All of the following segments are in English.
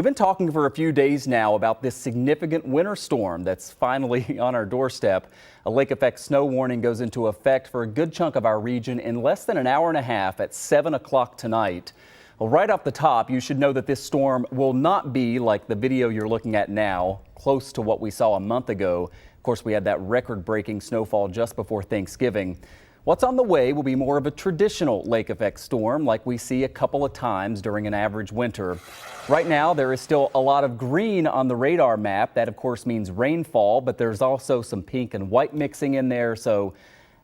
We've been talking for a few days now about this significant winter storm that's finally on our doorstep. A lake effect snow warning goes into effect for a good chunk of our region in less than an hour and a half at 7 o'clock tonight. Well, right off the top, you should know that this storm will not be like the video you're looking at now, close to what we saw a month ago. Of course, we had that record-breaking snowfall just before Thanksgiving. What's on the way will be more of a traditional lake effect storm like we see a couple of times during an average winter. Right now, there is still a lot of green on the radar map. That, of course, means rainfall, but there's also some pink and white mixing in there. So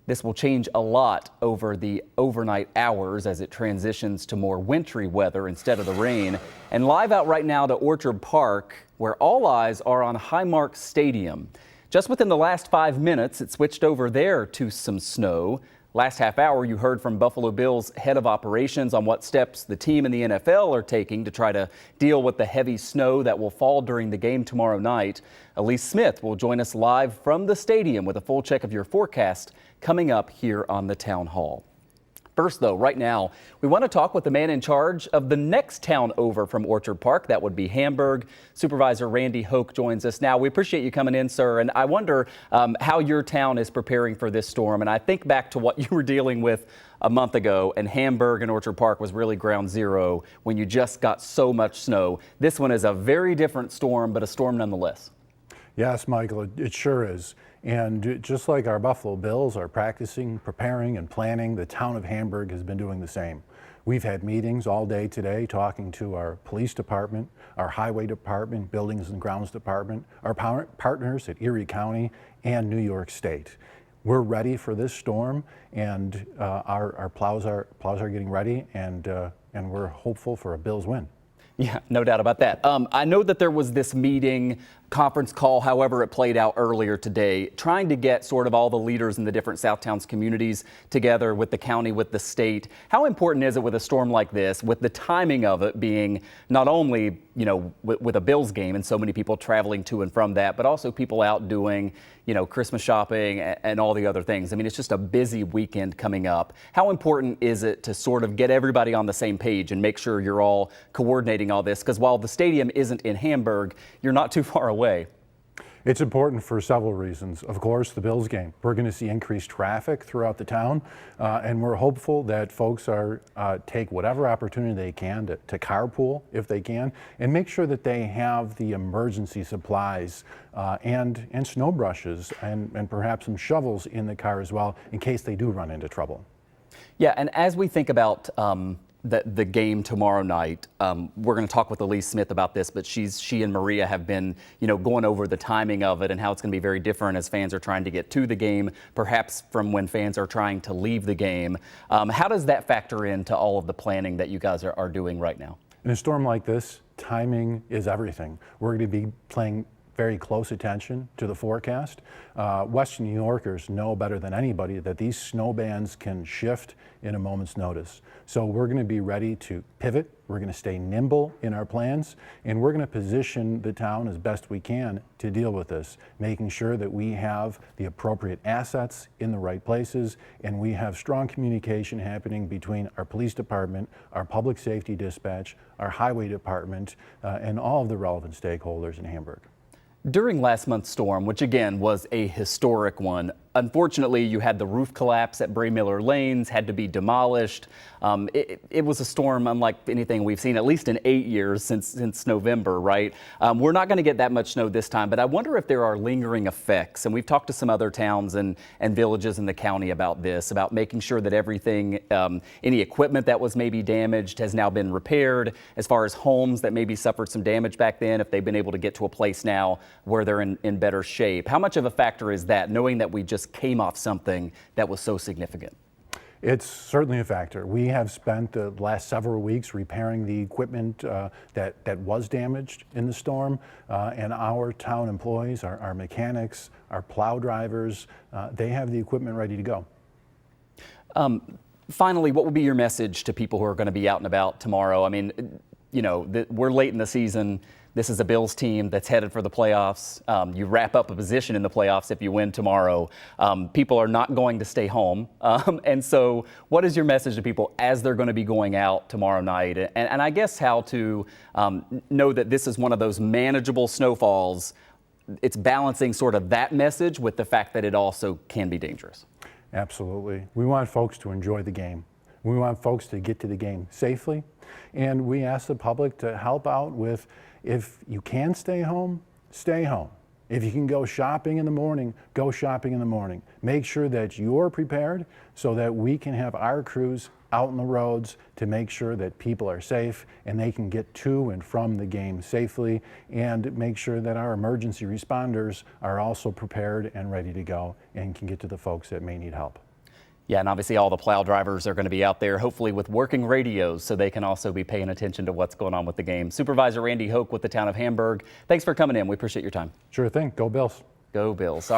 this will change a lot over the overnight hours as it transitions to more wintry weather instead of the rain. And live out right now to Orchard Park, where all eyes are on Highmark Stadium. Just within the last 5 minutes, it switched over there to some snow. Last half hour, you heard from Buffalo Bills head of operations on what steps the team and the NFL are taking to try to deal with the heavy snow that will fall during the game tomorrow night. Elise Smith will join us live from the stadium with a full check of your forecast coming up here on the Town Hall. First, though, right now, we want to talk with the man in charge of the next town over from Orchard Park. That would be Hamburg. Supervisor Randy Hoke joins us now. We appreciate you coming in, sir. And I wonder how your town is preparing for this storm. And I think back to what you were dealing with a month ago, and Hamburg and Orchard Park was really ground zero when you just got so much snow. This one is a very different storm, but a storm nonetheless. Yes, Michael, it sure is. And just like our Buffalo Bills are practicing, preparing, and planning, the town of Hamburg has been doing the same. We've had meetings all day today talking to our police department, our highway department, buildings and grounds department, our partners at Erie County and New York State. We're ready for this storm, and our plows are getting ready, and we're hopeful for a Bills win. Yeah, no doubt about that. I know that there was this meeting, conference call, however it played out earlier today, trying to get sort of all the leaders in the different Southtowns communities together with the county, with the state. How important is it with a storm like this, with the timing of it being not only, with a Bills game and so many people traveling to and from that, but also people out doing, Christmas shopping and all the other things. I mean, it's just a busy weekend coming up. How important is it to sort of get everybody on the same page and make sure you're all coordinating all this? Because while the stadium isn't in Hamburg, you're not too far away. It's important for several reasons. Of course, the Bills game. We're going to see increased traffic throughout the town, and we're hopeful that folks take whatever opportunity they can to carpool if they can, and make sure that they have the emergency supplies and snow brushes and perhaps some shovels in the car as well in case they do run into trouble. Yeah, and as we think about the game tomorrow night, we're going to talk with Elise Smith about this, but she and Maria have been, going over the timing of it and how it's going to be very different as fans are trying to get to the game, perhaps from when fans are trying to leave the game. How does that factor into all of the planning that you guys are doing right now? In a storm like this, timing is everything. We're going to be paying very close attention to the forecast. Western New Yorkers know better than anybody that these snow bands can shift in a moment's notice. So we're going to be ready to pivot. We're going to stay nimble in our plans, and we're going to position the town as best we can to deal with this, making sure that we have the appropriate assets in the right places, and we have strong communication happening between our police department, our public safety dispatch, our highway department, and all of the relevant stakeholders in Hamburg. During last month's storm, which again was a historic one, unfortunately you had the roof collapse at Bray Miller Lanes, had to be demolished. It was a storm unlike anything we've seen, at least in 8 years since November, right? We're not going to get that much snow this time, but I wonder if there are lingering effects. And we've talked to some other towns and villages in the county about this, about making sure that everything, any equipment that was maybe damaged has now been repaired, as far as homes that maybe suffered some damage back then, if they've been able to get to a place now where they're in better shape. How much of a factor is that, knowing that we just came off something that was so significant? It's certainly a factor. We have spent the last several weeks repairing the equipment that was damaged in the storm, and our town employees, our mechanics, our plow drivers, they have the equipment ready to go. Finally, what would be your message to people who are going to be out and about tomorrow? I mean, you know, we're late in the season. This is a Bills team that's headed for the playoffs. You wrap up a position in the playoffs if you win tomorrow. People are not going to stay home. And so what is your message to people as they're going to be going out tomorrow night? And I guess how to know that this is one of those manageable snowfalls. It's balancing sort of that message with the fact that it also can be dangerous. Absolutely. We want folks to enjoy the game. We want folks to get to the game safely. And we ask the public to help out with, if you can stay home, stay home. If you can go shopping in the morning, go shopping in the morning. Make sure that you're prepared so that we can have our crews out on the roads to make sure that people are safe and they can get to and from the game safely, and make sure that our emergency responders are also prepared and ready to go and can get to the folks that may need help. Yeah, and obviously all the plow drivers are going to be out there, hopefully with working radios, so they can also be paying attention to what's going on with the game. Supervisor Randy Hoke with the town of Hamburg, thanks for coming in. We appreciate your time. Sure thing. Go Bills. Go Bills.